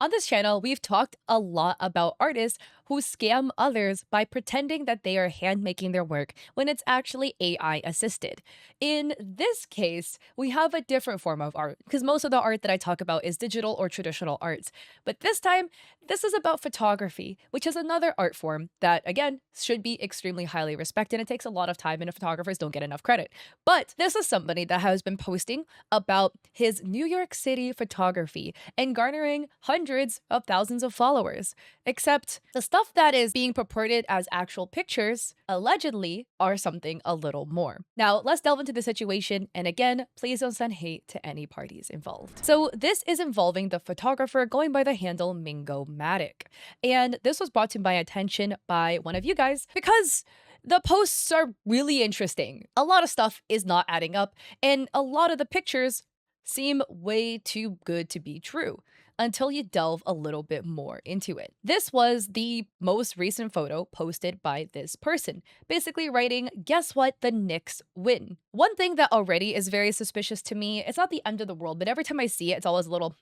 On this channel, we've talked a lot about artists who scam others by pretending that they are hand making their work when it's actually AI assisted. In this case, we have a different form of art because most of the art that I talk about is digital or traditional arts. But this time, this is about photography, which is another art form that, again, should be extremely highly respected. It takes a lot of time, and photographers don't get enough credit. But this is somebody that has been posting about his New York City photography and garnering hundreds of thousands of followers. Except the stuff that is being purported as actual pictures, allegedly, are something a little more. Now, let's delve into the situation, and again, please don't send hate to any parties involved. So, this is involving the photographer going by the handle Mingo Matic. And this was brought to my attention by one of you guys because the posts are really interesting. A lot of stuff is not adding up, and a lot of the pictures seem way too good to be true until you delve a little bit more into it. This was the most recent photo posted by this person, basically writing, "Guess what? The Knicks win." One thing that already is very suspicious to me, it's not the end of the world, but every time I see it, it's always a little,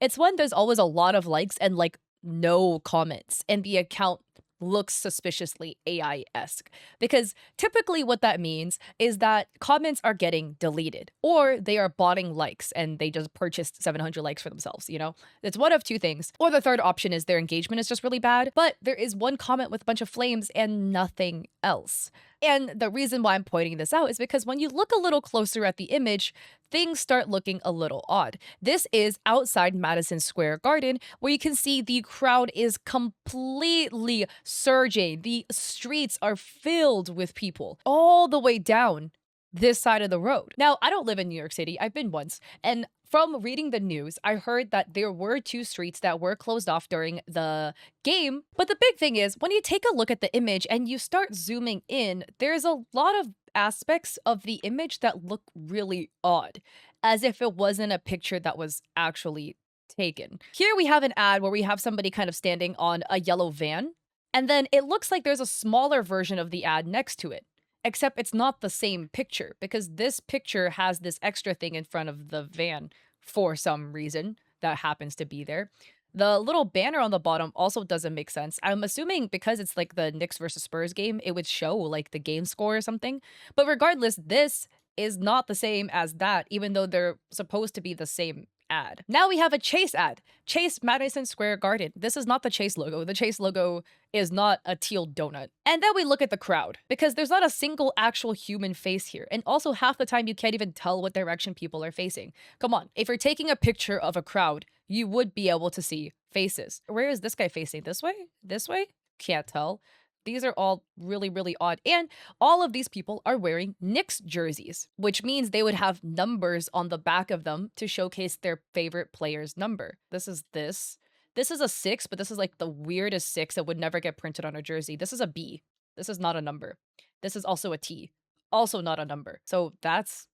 It's when there's always a lot of likes and like no comments, and the account looks suspiciously AI-esque. Because typically what that means is that comments are getting deleted or they are botting likes and they just purchased 700 likes for themselves, you know? It's one of two things. Or the third option is their engagement is just really bad, but there is one comment with a bunch of flames and nothing else. And the reason why I'm pointing this out is because when you look a little closer at the image, things start looking a little odd. This is outside Madison Square Garden, where you can see the crowd is completely surging. The streets are filled with people all the way down this side of the road. Now, I don't live in New York City. I've been once. And from reading the news, I heard that there were two streets that were closed off during the game. But the big thing is, when you take a look at the image and you start zooming in, there's a lot of aspects of the image that look really odd, as if it wasn't a picture that was actually taken. Here we have an ad where we have somebody kind of standing on a yellow van, and then it looks like there's a smaller version of the ad next to it. Except it's not the same picture because this picture has this extra thing in front of the van for some reason that happens to be there. The little banner on the bottom also doesn't make sense. I'm assuming because it's like the Knicks versus Spurs game, it would show like the game score or something. But regardless, this is not the same as that, even though they're supposed to be the same ad. Now we have a Chase ad. Chase Madison Square Garden. This is not the Chase logo. The Chase logo is not a teal donut. And then we look at the crowd because there's not a single actual human face here. And also half the time you can't even tell what direction people are facing. Come on, if you're taking a picture of a crowd, you would be able to see faces. Where is this guy facing? This way? This way? Can't tell. These are all really, really odd. And all of these people are wearing Knicks jerseys, which means they would have numbers on the back of them to showcase their favorite player's number. This is this. This is a 6, but this is like the weirdest 6 that would never get printed on a jersey. This is a B. This is not a number. This is also a T. Also not a number. So that's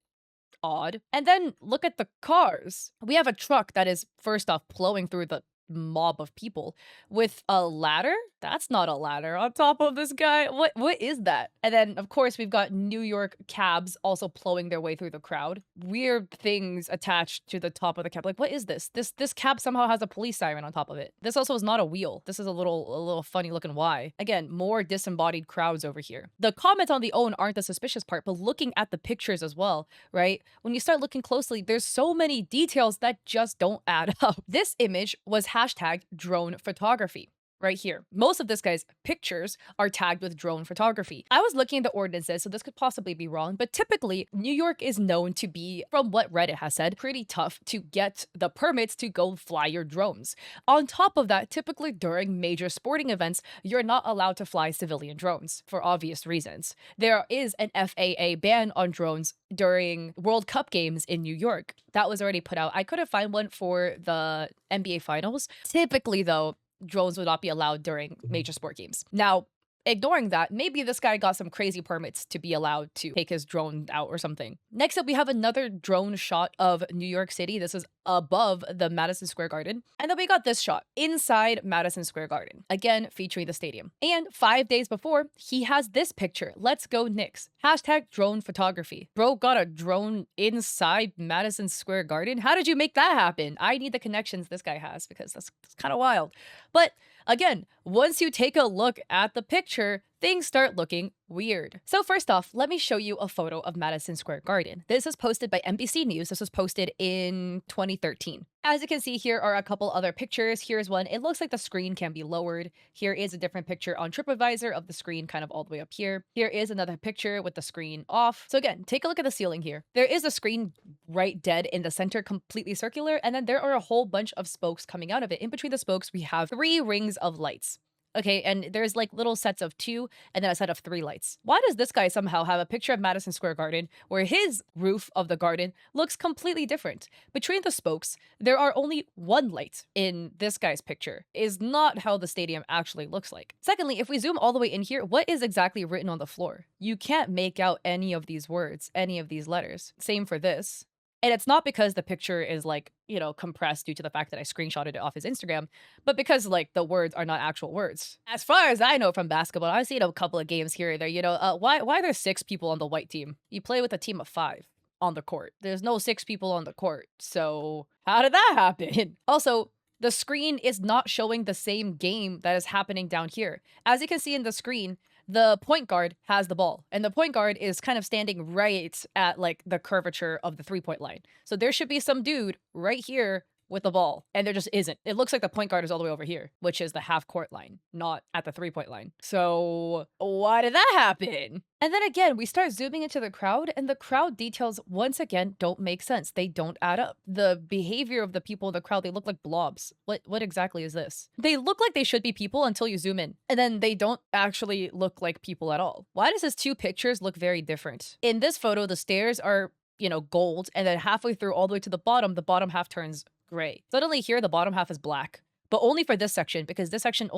odd. And then look at the cars. We have a truck that is first off plowing through the mob of people with a ladder. That's not a ladder on top of this guy. What is that? And then of course we've got New York cabs also plowing their way through the crowd. Weird things attached to the top of the cab. Like what is this? This cab somehow has a police siren on top of it. This also is not a wheel. This is a little funny looking Y. Again, more disembodied crowds over here. The comments on the own aren't the suspicious part, but looking at the pictures as well, right? When you start looking closely, there's so many details that just don't add up. This image was hashtagged drone photography right here. Most of this guy's pictures are tagged with drone photography. I was looking at the ordinances, so this could possibly be wrong, but typically New York is known to be, from what Reddit has said, pretty tough to get the permits to go fly your drones. On top of that, typically during major sporting events, you're not allowed to fly civilian drones for obvious reasons. There is an FAA ban on drones during World Cup games in New York. That was already put out. I couldn't find one for the NBA finals. Typically though, drones would not be allowed during major sport games. Now, ignoring that, maybe this guy got some crazy permits to be allowed to take his drone out or something. Next up, we have another drone shot of New York City. This is above the Madison Square Garden. And then we got this shot inside Madison Square Garden, again featuring the stadium. And 5 days before, he has this picture. Let's go Knicks. Hashtag drone photography. Bro got a drone inside Madison Square Garden. How did you make that happen? I need the connections this guy has because that's kind of wild. But again, once you take a look at the picture, things start looking weird. So first off, let me show you a photo of Madison Square Garden. This is posted by NBC News. This was posted in 2013. As you can see, here are a couple other pictures. Here's one. It looks like the screen can be lowered. Here is a different picture on TripAdvisor of the screen kind of all the way up here. Here is another picture with the screen off. So again, take a look at the ceiling here. There is a screen right dead in the center, completely circular, and then there are a whole bunch of spokes coming out of it. In between the spokes, we have 3 rings of lights. Okay, and there's like little sets of 2 and then a set of 3 lights. Why does this guy somehow have a picture of Madison Square Garden where his roof of the garden looks completely different? Between the spokes, there are only 1 light in this guy's picture. Is not how the stadium actually looks like. Secondly, if we zoom all the way in here, what is exactly written on the floor? You can't make out any of these words, any of these letters. Same for this. And it's not because the picture is like, you know, compressed due to the fact that I screenshotted it off his Instagram, but because like the words are not actual words. As far as I know from basketball, I've seen a couple of games here or there, you know, why are there 6 people on the white team? You play with a team of 5 on the court. There's no 6 people on the court. So how did that happen? Also, the screen is not showing the same game that is happening down here. As you can see in the screen, the point guard has the ball, and the point guard is kind of standing right at like the curvature of the 3-point line. So there should be some dude right here with the ball, and there just isn't. It looks like the point guard is all the way over here, which is the half court line, not at the 3-point line. So why did that happen? And then again, we start zooming into the crowd, and the crowd details once again don't make sense. They don't add up. The behavior of the people in the crowd, they look like blobs. What exactly is this? They look like they should be people until you zoom in, and then they don't actually look like people at all. Why does this 2 pictures look very different? In this photo, the stairs are, you know, gold, and then halfway through all the way to the bottom half turns gray. Suddenly here, the bottom half is black. But only for this section, because this section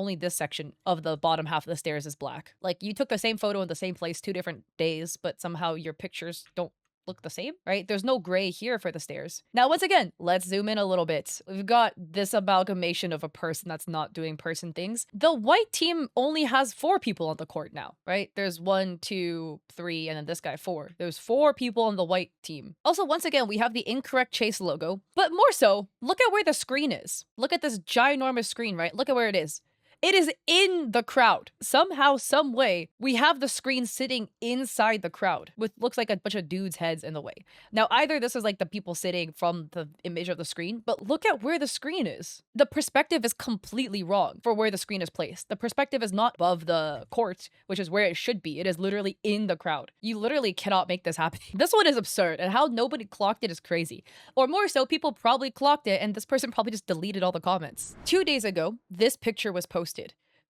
of the bottom half of the stairs is black. Like, you took the same photo in the same place 2 different days, but somehow your pictures don't look the same, right? There's no gray here for the stairs. Now, once again, let's zoom in a little bit. We've got this amalgamation of a person that's not doing person things. The white team only has 4 people on the court now, right? There's 1, 2, 3, and then this guy 4. There's 4 people on the white team. Also, once again, we have the incorrect Chase logo, but more so, look at where the screen is. Look at this ginormous screen, right? Look at where it is. It is in the crowd. Somehow, some way, we have the screen sitting inside the crowd with looks like a bunch of dudes' heads in the way. Now, either this is like the people sitting from the image of the screen, but look at where the screen is. The perspective is completely wrong for where the screen is placed. The perspective is not above the court, which is where it should be. It is literally in the crowd. You literally cannot make this happen. This one is absurd, and how nobody clocked it is crazy. Or more so, people probably clocked it, and this person probably just deleted all the comments. 2 days ago, this picture was posted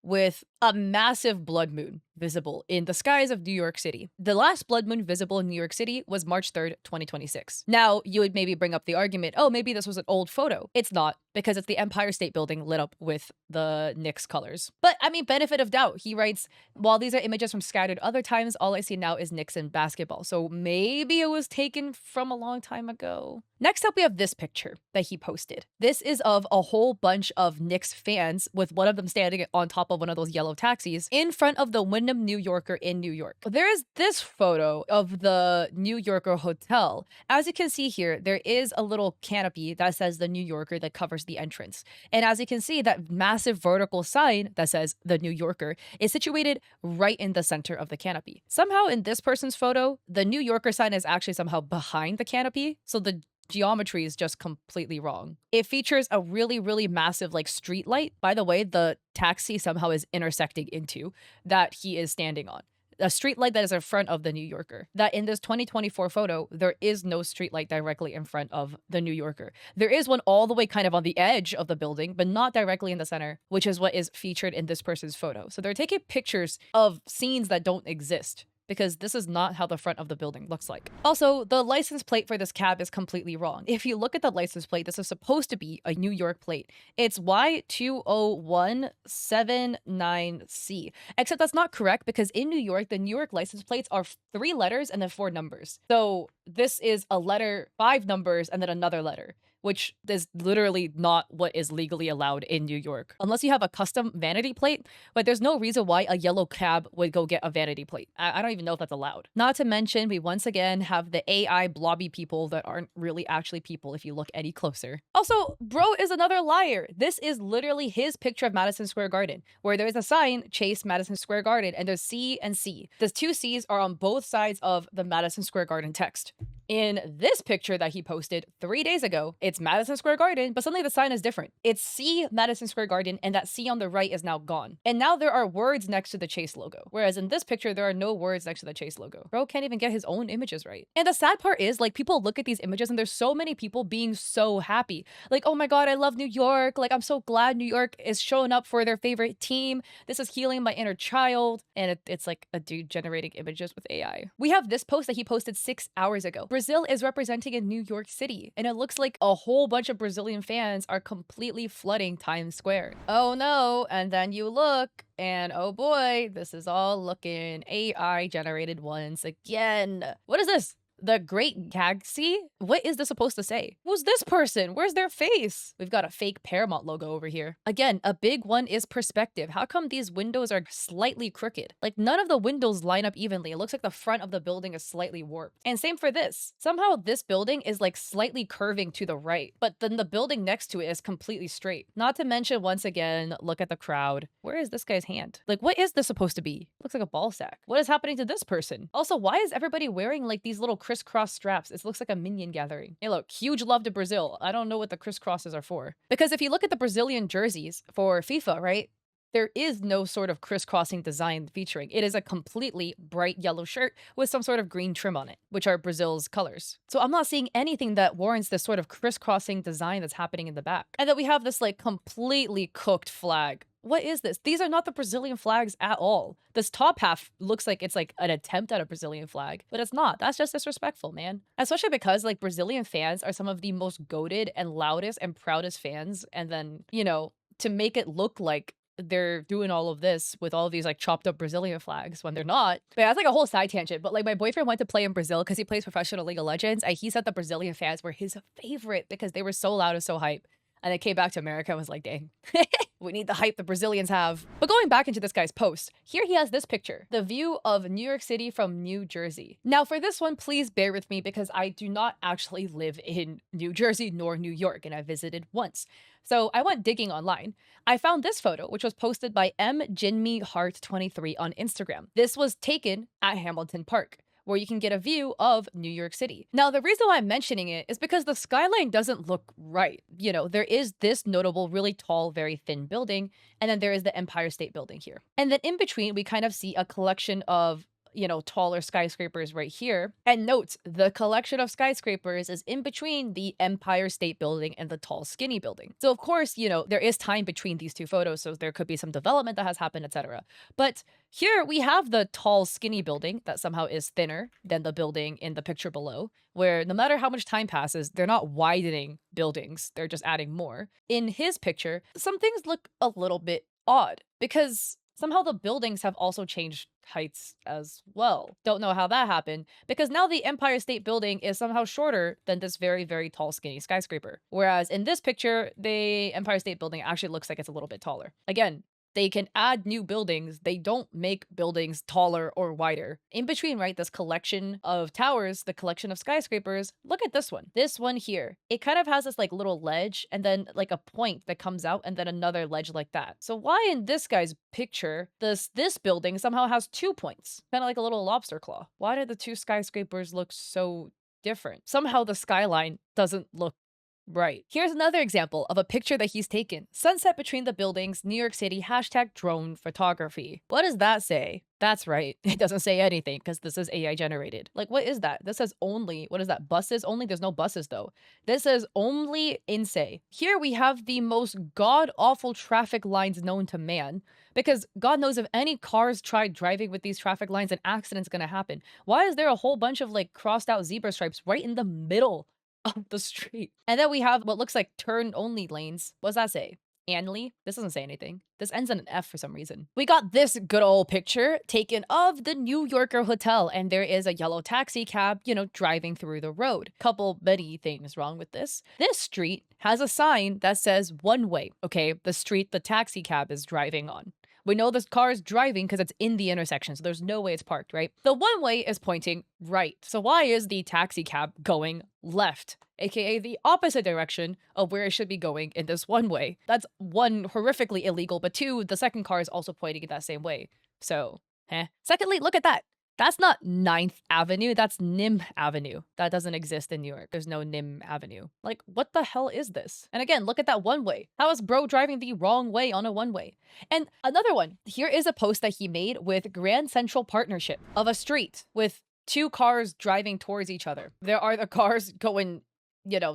with a massive blood moon visible in the skies of New York City. The last blood moon visible in New York City was March 3rd, 2026. Now, you would maybe bring up the argument, oh, maybe this was an old photo. It's not, because it's the Empire State Building lit up with the Knicks colors. But, I mean, benefit of doubt. He writes, while these are images from scattered other times, all I see now is Knicks and basketball. So maybe it was taken from a long time ago. Next up, we have this picture that he posted. This is of a whole bunch of Knicks fans with one of them standing on top of one of those yellow taxis in front of the Wyndham New Yorker in New York. There is this photo of the New Yorker hotel. As you can see here, there is a little canopy that says the New Yorker that covers the entrance. And as you can see, that massive vertical sign that says the New Yorker is situated right in the center of the canopy. Somehow in this person's photo, the New Yorker sign is actually somehow behind the canopy. So the geometry is just completely wrong. It features a really, really massive like street light. By the way, the taxi somehow is intersecting into that he is standing on. A street light that is in front of the New Yorker. That in this 2024 photo, there is no street light directly in front of the New Yorker. There is one all the way kind of on the edge of the building, but not directly in the center, which is what is featured in this person's photo. So they're taking pictures of scenes that don't exist. because this is not how the front of the building looks like. Also, the license plate for this cab is completely wrong. If you look at the license plate, this is supposed to be a New York plate. It's Y20179C. Except that's not correct because in New York, the New York license plates are 3 letters and then 4 numbers. So this is a letter, 5 numbers, and then another letter, which is literally not what is legally allowed in New York. Unless you have a custom vanity plate, but there's no reason why a yellow cab would go get a vanity plate. I don't even know if that's allowed. Not to mention, we once again have the AI blobby people that aren't really actually people if you look any closer. Also, bro is another liar. This is literally his picture of Madison Square Garden, where there's a sign, Chase Madison Square Garden, and there's C and C. The 2 C's are on both sides of the Madison Square Garden text. In this picture that he posted 3 days ago, it's Madison Square Garden, but suddenly the sign is different. It's C Madison Square Garden, and that C on the right is now gone. And now there are words next to the Chase logo. Whereas in this picture, there are no words next to the Chase logo. Bro can't even get his own images right. And the sad part is, like, people look at these images and there's so many people being so happy. Like, oh my God, I love New York. Like, I'm so glad New York is showing up for their favorite team. This is healing my inner child. And it's like a dude generating images with AI. We have this post that he posted 6 hours ago. Brazil is representing in New York City, and it looks like a whole bunch of Brazilian fans are completely flooding Times Square. Oh no, and then you look, and oh boy, this is all looking AI generated once again. What is this? The Great Gatsby? What is this supposed to say? Who's this person? Where's their face? We've got a fake Paramount logo over here. Again, a big one is perspective. How come these windows are slightly crooked? Like, none of the windows line up evenly. It looks like the front of the building is slightly warped. And same for this. Somehow this building is like slightly curving to the right, but then the building next to it is completely straight. Not to mention, once again, look at the crowd. Where is this guy's hand? Like, what is this supposed to be? Looks like a ball sack. What is happening to this person? Also, why is everybody wearing like these little crisscross straps? It looks like a minion gathering. Hey, look, huge love to Brazil. I don't know what the crisscrosses are for. Because if you look at the Brazilian jerseys for FIFA, right? There is no sort of crisscrossing design featuring. It is a completely bright yellow shirt with some sort of green trim on it, which are Brazil's colors. So I'm not seeing anything that warrants this sort of crisscrossing design that's happening in the back. And then we have this like completely cooked flag. What is this? These are not the Brazilian flags at all. This top half looks like it's like an attempt at a Brazilian flag, but it's not. That's just disrespectful, man. Especially because like Brazilian fans are some of the most goated and loudest and proudest fans. And then, you know, to make it look like they're doing all of this with all of these like chopped up Brazilian flags when they're not. But yeah, that's like a whole side tangent. But like my boyfriend went to play in Brazil because he plays professional League of Legends, and he said the Brazilian fans were his favorite because they were so loud and so hype. And I came back to America and was like, dang, we need the hype the Brazilians have. But going back into this guy's post, here he has this picture, the view of New York City from New Jersey. Now for this one, please bear with me because I do not actually live in New Jersey nor New York, and I visited once. So I went digging online. I found this photo, which was posted by mjinmeheart23 on Instagram. This was taken at Hamilton Park, where you can get a view of New York City. Now, the reason why I'm mentioning it is because the skyline doesn't look right. You know, there is this notable, really tall, very thin building, and then there is the Empire State Building here. And then in between, we kind of see a collection of, you know, taller skyscrapers right here. And note, the collection of skyscrapers is in between the Empire State Building and the tall, skinny building. So of course, you know, there is time between these two photos, so there could be some development that has happened, etc. But here we have the tall, skinny building that somehow is thinner than the building in the picture below, where no matter how much time passes, they're not widening buildings, they're just adding more. In his picture, some things look a little bit odd because somehow the buildings have also changed heights as well. Don't know how that happened, because now the Empire State Building is somehow shorter than this very, very tall, skinny skyscraper. Whereas in this picture, the Empire State Building actually looks like it's a little bit taller. Again, they can add new buildings. They don't make buildings taller or wider. In between, right, this collection of towers, the collection of skyscrapers, look at this one. This one here. It kind of has this like little ledge and then like a point that comes out and then another ledge like that. So why in this guy's picture, this building somehow has 2 points? Kind of like a little lobster claw. Why did the two skyscrapers look so different? Somehow the skyline doesn't look Right. Here's another example of a picture that he's taken. Sunset between the buildings, New York City, hashtag drone photography. What does that say? That's right. It doesn't say anything because this is AI generated. Like, what is that? This says only, what is that? Buses only? There's no buses though. This says only INSE. Here we have the most god awful traffic lines known to man because God knows if any cars tried driving with these traffic lines, an accident's gonna happen. Why is there a whole bunch of like crossed out zebra stripes right in the middle of the street? And then we have what looks like turn only lanes. What does that say? Anley? This doesn't say anything. This ends in an F for some reason. We got this good old picture taken of the New Yorker Hotel, and there is a yellow taxi cab, driving through the road. Couple many things wrong with this. This street has a sign that says one way, okay? The street the taxi cab is driving on. We know this car is driving because it's in the intersection, so there's no way it's parked, right? The one way is pointing right. So why is the taxi cab going left? AKA the opposite direction of where it should be going in this one way. That's one, horrifically illegal, but two, the second car is also pointing in that same way. So, Secondly, look at that. That's not Ninth Avenue, that's Nim Avenue. That doesn't exist in New York. There's no Nim Avenue. Like, what the hell is this? And again, look at that one way. How is bro driving the wrong way on a one way? And another one, here is a post that he made with Grand Central Partnership of a street with two cars driving towards each other. There are the cars going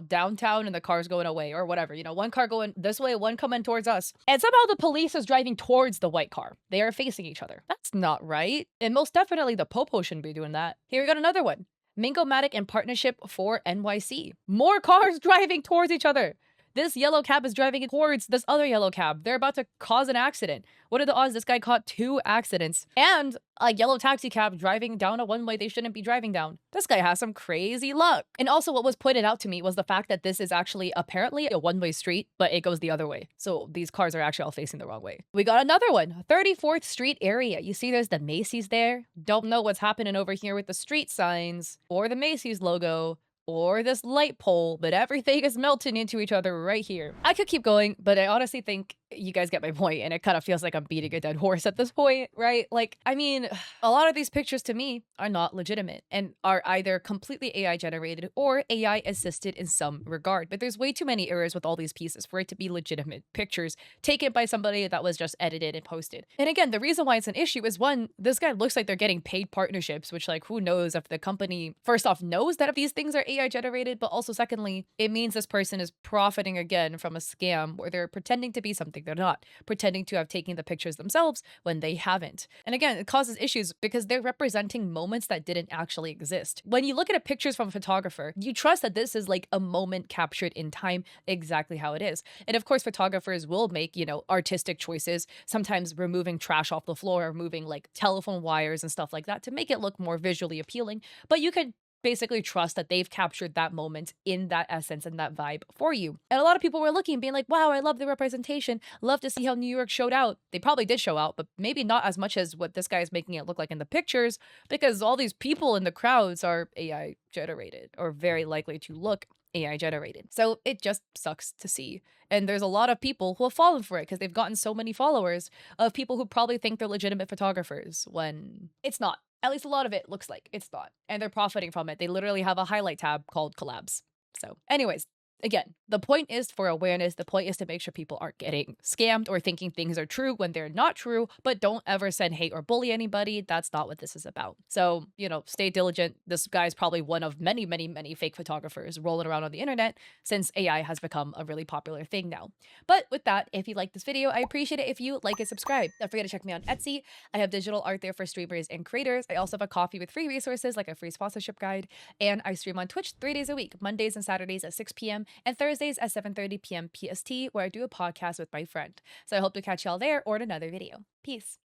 downtown and the cars going away or whatever. One car going this way, one coming towards us. And somehow the police is driving towards the white car. They are facing each other. That's not right. And most definitely the Popo shouldn't be doing that. Here we got another one. Mingomatic in partnership for NYC. More cars driving towards each other. This yellow cab is driving towards this other yellow cab. They're about to cause an accident. What are the odds this guy caught 2 accidents and a yellow taxi cab driving down a one-way they shouldn't be driving down? This guy has some crazy luck. And also what was pointed out to me was the fact that this is actually apparently a one-way street, but it goes the other way. So these cars are actually all facing the wrong way. We got another one, 34th Street area. You see there's the Macy's there. Don't know what's happening over here with the street signs or the Macy's logo or this light pole, but everything is melting into each other right here. I could keep going, but I honestly think you guys get my point, and it kind of feels like I'm beating a dead horse at this point, right? Like, I mean, a lot of these pictures to me are not legitimate and are either completely AI generated or AI assisted in some regard. But there's way too many errors with all these pieces for it to be legitimate pictures taken by somebody that was just edited and posted. And again, the reason why it's an issue is one, this guy looks like they're getting paid partnerships, which like who knows if the company first off knows that if these things are AI generated, but also secondly, it means this person is profiting again from a scam where they're pretending to be something they're not, pretending to have taken the pictures themselves when they haven't. And again, it causes issues because they're representing moments that didn't actually exist. When you look at pictures from a photographer, you trust that this is like a moment captured in time exactly how it is. And of course, photographers will make, artistic choices, sometimes removing trash off the floor, removing like telephone wires and stuff like that to make it look more visually appealing. But you could basically trust that they've captured that moment in that essence and that vibe for you. And a lot of people were looking, being like, wow, I love the representation. Love to see how New York showed out. They probably did show out, but maybe not as much as what this guy is making it look like in the pictures, because all these people in the crowds are AI generated or very likely to look AI generated. So it just sucks to see. And there's a lot of people who have fallen for it because they've gotten so many followers of people who probably think they're legitimate photographers when it's not. At least a lot of it looks like it's not. And they're profiting from it. They literally have a highlight tab called collabs. So anyways, again, the point is for awareness. The point is to make sure people aren't getting scammed or thinking things are true when they're not true, but don't ever send hate or bully anybody. That's not what this is about. So, stay diligent. This guy's probably one of many, many, many fake photographers rolling around on the internet since AI has become a really popular thing now. But with that, if you like this video, I appreciate it if you like and subscribe. Don't forget to check me on Etsy. I have digital art there for streamers and creators. I also have a coffee with free resources like a free sponsorship guide. And I stream on Twitch 3 days a week, Mondays and Saturdays at 6 p.m. and Thursdays at 7:30 p.m. PST, where I do a podcast with my friend. So I hope to catch y'all there or in another video. Peace.